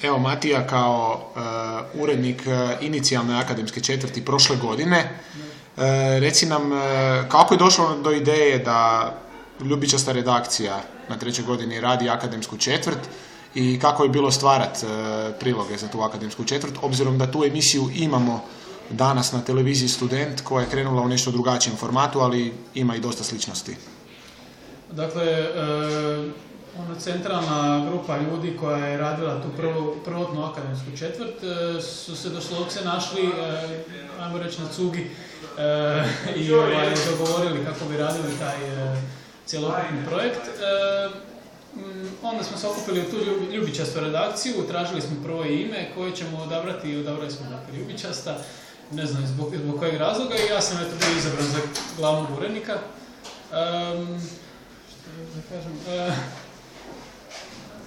Evo Matija kao urednik inicijalne akademske četvrti prošle godine, reci nam kako je došlo do ideje da ljubičasta redakcija na trećoj godini radi akademsku četvrt i kako je bilo stvarat priloge za tu akademsku četvrt, obzirom da tu emisiju imamo danas na televiziji Student koja je krenula u nešto drugačijem formatu, ali ima i dosta sličnosti. Dakle, centralna grupa ljudi koja je radila tu prvotnu akademsku četvrt su se doslovce našli, ajmo reći, na cugi i dogovorili kako bi radili taj cjelokupni projekt. Onda smo se okupili u tu ljubičastu redakciju, tražili smo prvo ime koje ćemo odabrati i odabrali smo ljubičasta, ne znam zbog kojeg razloga, i ja sam bio izabran za glavnog urednika.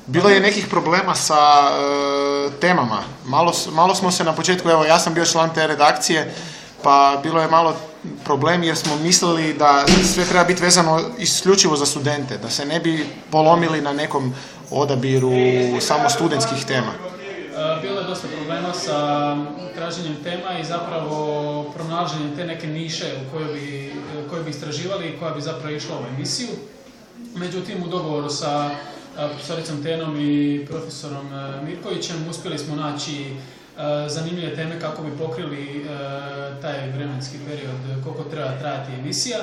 Bilo je nekih problema sa temama. Malo smo se na početku, evo ja sam bio član te redakcije, pa bilo je malo problem jer smo mislili da sve treba biti vezano isključivo za studente, da se ne bi polomili na nekom odabiru samo studentskih tema. Bilo je dosta problema sa traženjem tema i zapravo pronalaženjem te neke niše u kojoj bi istraživali i koja bi zapravo išla u emisiju. Međutim, u dogovoru sa profesoricom Tenom i profesorom Mirkovićem uspjeli smo naći zanimljive teme kako bi pokrili taj vremenski period koliko treba trajati emisija.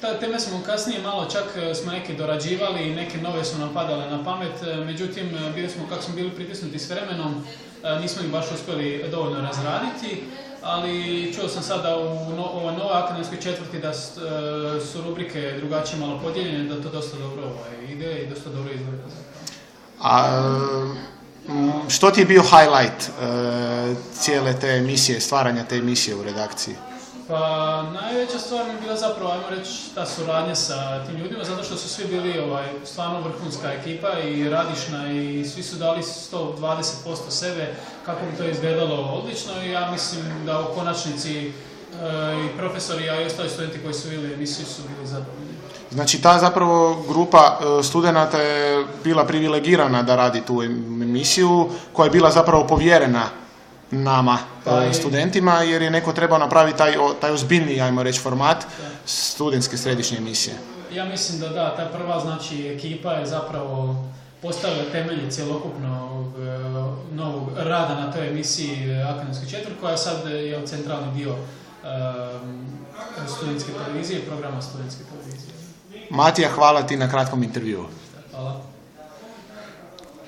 Ta teme smo kasnije malo čak smo neke dorađivali i neke nove su nam padale na pamet, međutim kako smo bili pritisnuti s vremenom nismo ih baš uspjeli dovoljno razraditi, ali čuo sam sada u ovoj novoj akademskoj četvrti da su rubrike drugačije malo podijeljene, da to dosta dobro ide i dosta dobro izgleda. A što ti je bio highlight cijele te emisije, stvaranja te emisije u redakciji? Pa najveća stvar mi je bila zapravo, ajmo reći, ta suradnja sa tim ljudima, zato što su svi bili stvarno vrhunska ekipa i radišna i svi su dali 120% sebe kako bi to izgledalo odlično, i ja mislim da u konačnici i profesori, a i ostali studenti koji su bili emisiju su bili zadovoljni. Znači ta zapravo grupa studenata je bila privilegirana da radi tu emisiju koja je bila zapravo povjerena nama, studentima, jer je neko trebao napraviti taj ozbiljniji, ajmo reći, format studentske središnje emisije. Ja mislim da ta prva, znači, ekipa je zapravo postavila temelje cjelokupnog novog rada na toj emisiji akademske četvrt, koja sad je centralni dio studentske televizije i programa studentske televizije. Matija, hvala ti na kratkom intervjuu. Hvala.